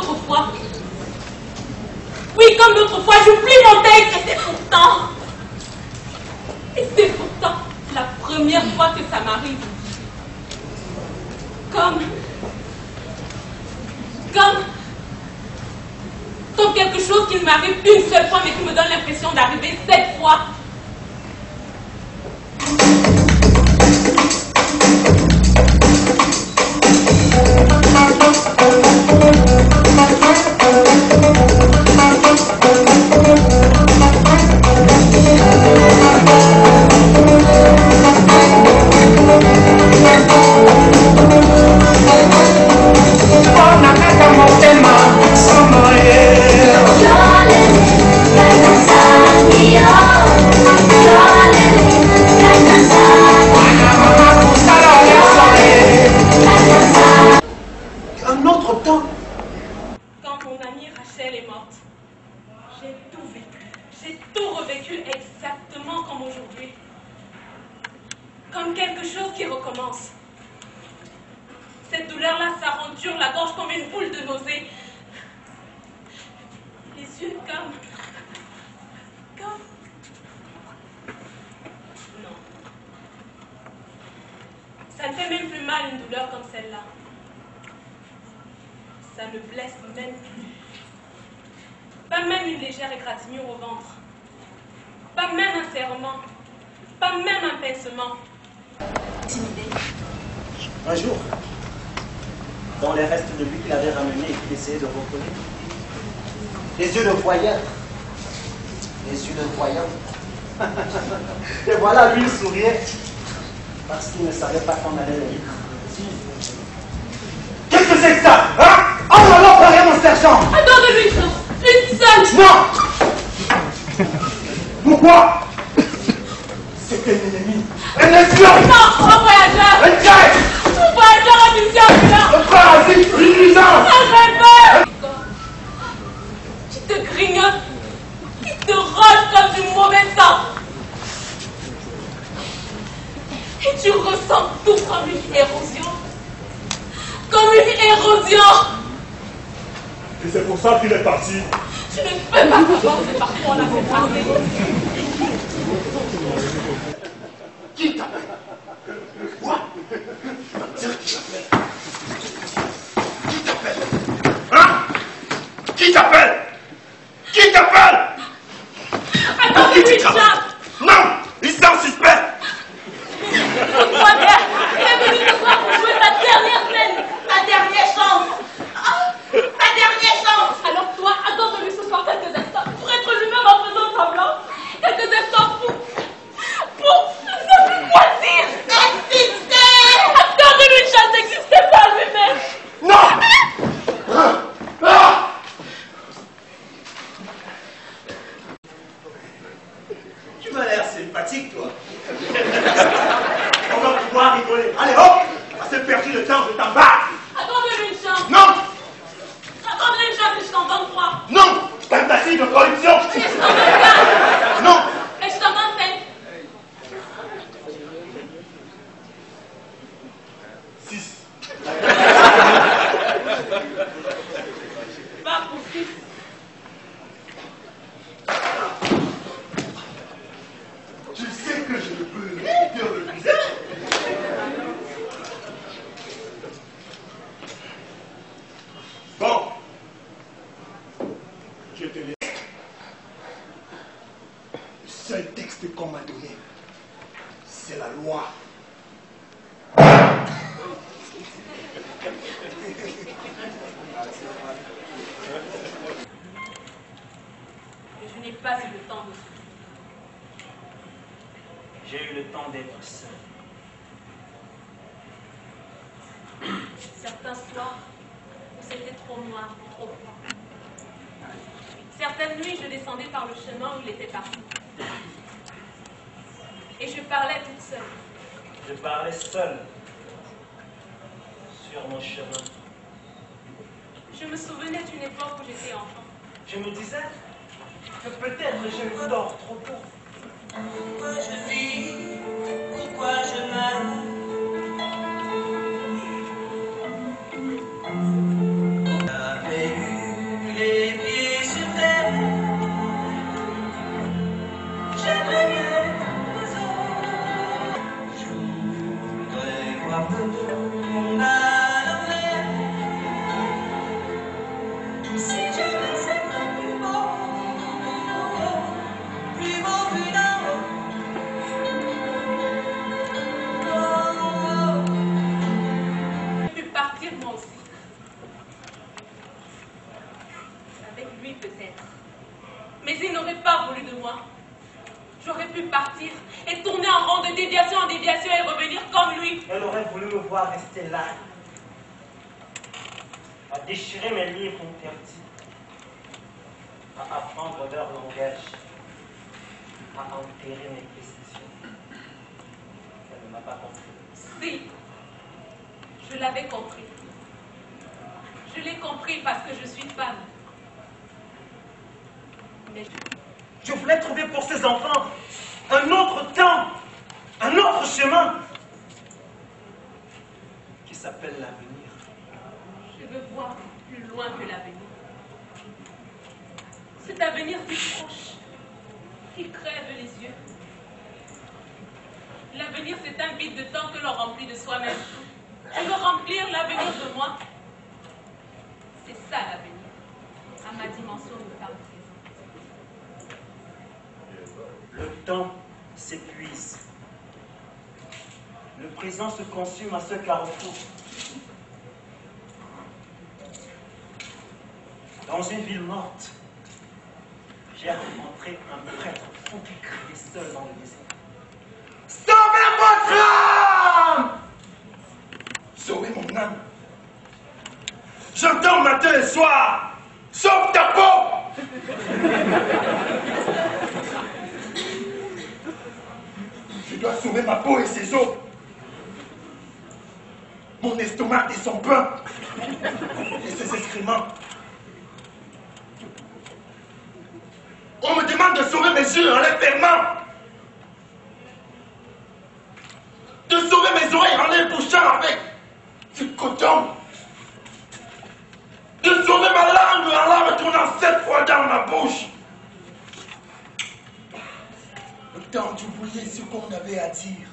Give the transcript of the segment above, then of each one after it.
l'autre fois. Oui, comme l'autre fois, j'oublie mon texte. Et c'est pourtant la première fois que ça m'arrive. Comme quelque chose qui ne m'arrive une seule fois, mais qui me donne l'impression d'arriver 7 fois. Un autre temps. Quand mon amie Rachel est morte, j'ai tout vécu. J'ai tout revécu exactement comme aujourd'hui. Comme quelque chose qui recommence. Cette douleur-là, ça rend dur la gorge comme une boule de nausée. Les yeux comme... Non. Ça ne fait même plus mal une douleur comme celle-là. Ça ne blesse même plus. Pas même une légère égratignure au ventre. Pas même un serrement. Pas même un pincement. Timidé. Un jour, dans les restes de lui qu'il avait ramené et qu'il essayait de recoller, les yeux de voyeur. Les yeux de voyeur. Et voilà, lui, il souriait parce qu'il ne savait pas qu'on allait le vivre. Qu'est-ce que c'est que ça, hein? Oh là là, pareil, mon sergent! Attendez-lui, une seule! Non! Pourquoi? C'était une ennemie! Un espion! Non, un voyageur! Un traître! Un voyageur en mission, là! Un parasite! Une nuisance! Un rêveur! Qui te grignote, qui te roche comme du mauvais sang! Et tu ressens tout comme une érosion! Comme une érosion! Et c'est pour ça qu'il est parti. Tu ne peux pas savoir ce par quoi on a fait parler. Qui t'appelle? Quoi? Dire qui t'appelle? Qui t'appelle? Hein? Qui t'appelle? Qui t'appelle? Attendez-lui, Charles! Non! Il semble suspect! Toi, bien, il est venu ce soir pour jouer sa dernière scène, sa dernière chance. Ta dernière chance. Alors toi, attends-lui ce soir quelques instants pour être lui-même en faisant semblant. Quelques instants pour ne plus moisir. Exister. Attends-lui une chance d'exister par lui-même. Non! Ah! Tu m'as l'air sympathique, toi. On va pouvoir rigoler. Allez, hop! Assez perdu le temps, je t'embarque. Attends-lui une chance. Non! Attends-lui une chance que je t'entende froid. Non! Tentative de corruption! Et je t'en donne 4. Non! Et je t'en donne 5. 6. Va pour 6. Tu sais que je ne peux te refuser. Bon. Je te laisse. Le seul texte qu'on m'a donné, c'est la loi. Je n'ai pas eu le temps de souffrir. J'ai eu le temps d'être seul. Certains soirs, c'était trop noir, trop froid. Certaines nuits, je descendais par le chemin où il était parti. Et je parlais toute seule. Je parlais seul sur mon chemin. Je me souvenais d'une époque où j'étais enfant. Je me disais que peut-être je dors trop tôt. Pourquoi je vis, pourquoi je meurs? J'avais eu et tourner en rond de déviation en déviation et revenir comme lui. Elle aurait voulu me voir rester là, à déchirer mes livres interdits, à apprendre leur langage, à enterrer mes questions. Elle ne m'a pas compris. Si, je l'avais compris. Je l'ai compris parce que je suis femme. Mais je voulais trouver pour ces enfants un autre temps, un autre chemin qui s'appelle l'avenir. je veux voir plus loin que l'avenir. Cet avenir si proche, qui crève les yeux. L'avenir, c'est un vide de temps que l'on remplit de soi-même. Je veux remplir l'avenir de moi. C'est ça l'avenir, à ma dimension de femme présente. Le temps s'épuise. Le présent se consume à ce carrefour. Dans une ville morte, j'ai rencontré un prêtre fou qui criait seul dans le désert. Sauvez votre âme! Sauvez mon âme. J'entends matin et soir. Sauve ta peau! Je dois sauver ma peau et ses os. Mon estomac et son pain. Et ses excréments. On me demande de sauver mes yeux en les fermant. De sauver mes oreilles en les bouchant avec du coton. De sauver ma langue en la retournant 7 fois dans ma bouche. Le temps d'oublier ce qu'on avait à dire.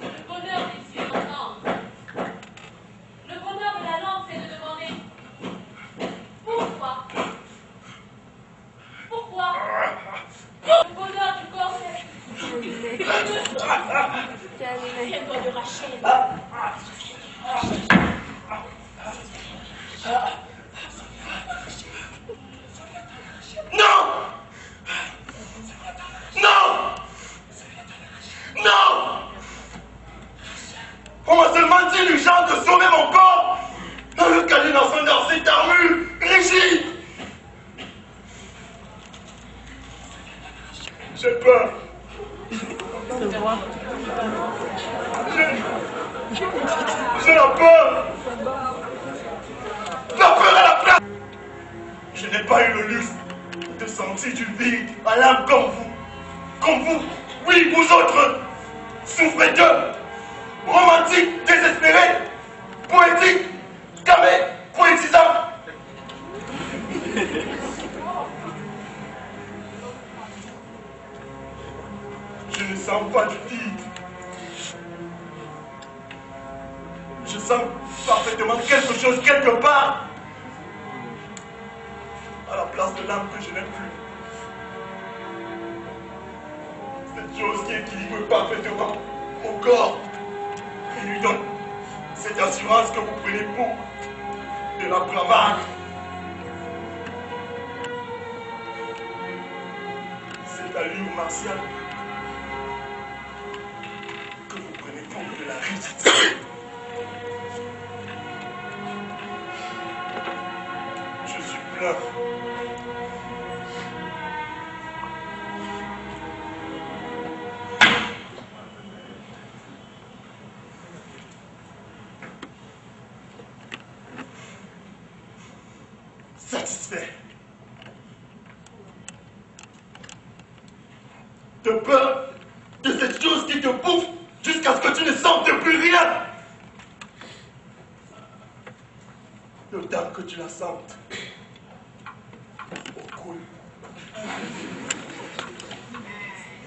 Le bonheur des cieux d'entendre. Le bonheur de la langue, c'est de demander pourquoi. Pourquoi? Le bonheur du corps, c'est... Tiens-toi de Rachel. Non! Non! Non! On m'a seulement dit l'urgence de sauver mon corps dans le caler dans cette armure rigide. J'ai peur. J'ai la peur. La peur à la place. Je n'ai pas eu le luxe de sentir du vide à l'âme comme vous. Comme vous. Oui, vous autres. Souffrez d'eux. Romantiques, désespérés. Poétiques, camés, poétisants. Je ne sens pas du vide. Je sens parfaitement quelque chose quelque part. À la place de l'âme que je n'ai plus. Cette chose qui équilibre parfaitement mon corps et lui donne cette assurance que vous prenez pour de la bravade. Cette allure martiale que vous prenez pour de la rigidité. Je suis plein. Satisfait. De peur de cette chose qui te bouffe jusqu'à ce que tu ne sentes plus rien. Le temps que tu la sentes au cou.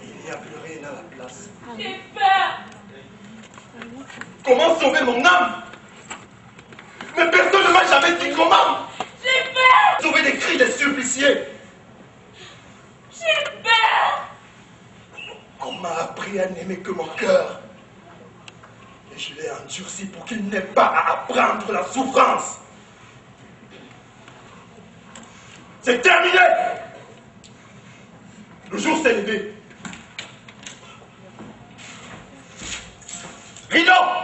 Il n'y a plus rien à la place. J'ai peur. Comment sauver mon âme? Mais personne ne m'a jamais dit comment. J'ai peur. Sauver des cris des suppliciés. J'ai peur. On m'a appris à n'aimer que mon cœur. Et je l'ai endurci pour qu'il n'ait pas à apprendre la souffrance. C'est terminé. Le jour s'est levé. Rideau!